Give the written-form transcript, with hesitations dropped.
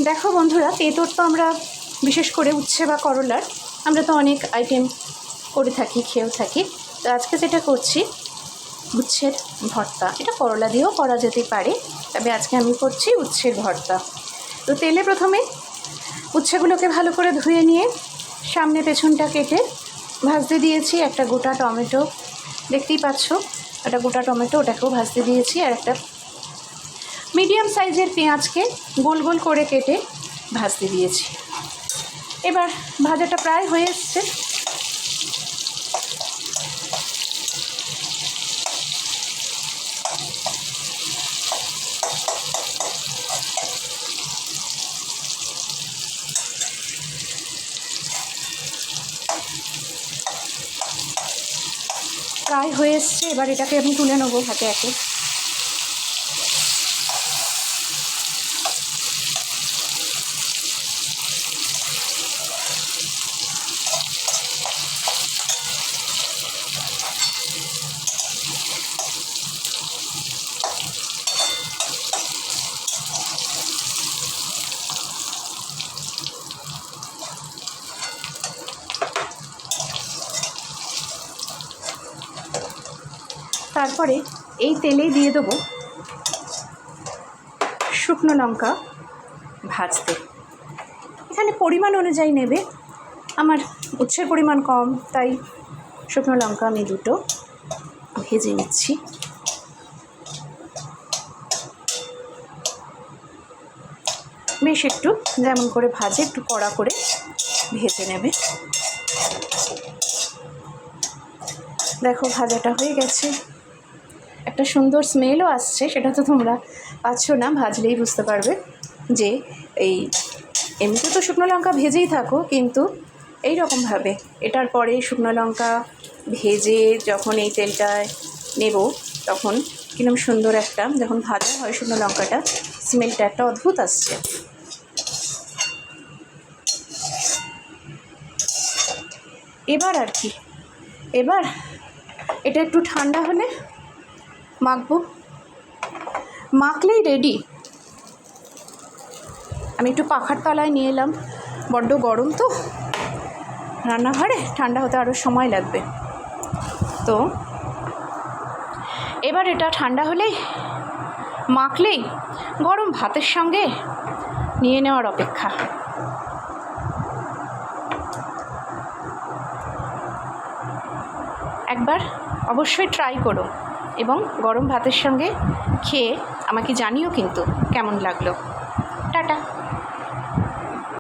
দেখো বন্ধুরা, তেঁতুর তো আমরা বিশেষ করে উচ্ছে বা করলার আমরা তো অনেক আইটেম করে থাকি, খেয়েও থাকি। তো আজকে যেটা করছি উচ্ছের ভর্তা। এটা করলা দিয়েও করা যেতে পারে, তবে আজকে আমি করছি উচ্ছের ভর্তা। তো তেলে প্রথমে উচ্ছেগুলোকে ভালো করে ধুয়ে নিয়ে সামনে পেছনটা কেটে ভাজতে দিয়েছি। একটা গোটা টমেটো দেখতেই পাচ্ছ, একটা গোটা টমেটো, ওটাকেও ভাজতে দিয়েছি। আর একটা মিডিয়াম সাইজের পেঁয়াজকে গোল গোল করে কেটে ভাজতে দিয়েছি। এবার ভাজাটা প্রায় হয়ে এসছে। প্রায় হয়ে এসছে, এবার এটাকে আমি তুলে নেবো হাতে একে। তারপরে এই তেলেই দিয়ে দেবো শুকনো লঙ্কা ভাজতে। এখানে পরিমাণ অনুযায়ী নেবে, আমার উচ্ছের পরিমাণ কম, তাই শুকনো লঙ্কা আমি দুটো ভেজে নিচ্ছি। বেশ একটু যেমন করে ভাজে একটু কড়া করে ভেজে নেবে। দেখো ভাজাটা হয়ে গেছে, একটা সুন্দর স্মেলও আসছে, সেটা তো তোমরা পাচ্ছ না, ভাজলেই বুঝতে পারবে যে এই এমনিতে তো শুকনো লঙ্কা ভেজেই থাকো, কিন্তু এই রকমভাবে এটার পরে শুকনো লঙ্কা ভেজে যখন এই তেলটায় নেব তখন কিরকম সুন্দর একটা, যখন ভাজা হয় শুকনো লঙ্কাটা, স্মেলটা একটা অদ্ভুত আসছে। এবার আর কি, এবার এটা একটু ঠান্ডা হলে মাখবো, মাখলেই রেডি। আমি একটু পাখার তলায় নিয়ে এলাম, বড্ড গরম তো রান্নাঘরে, ঠান্ডা হতে আরও সময় লাগবে। তো এবার এটা ঠান্ডা হলেই মাখলেই গরম ভাতের সঙ্গে নিয়ে নেওয়ার অপেক্ষা। একবার অবশ্যই ট্রাই করো এবং গরম ভাতের সঙ্গে খেয়ে আমাকে জানিও কিন্তু কেমন লাগলো।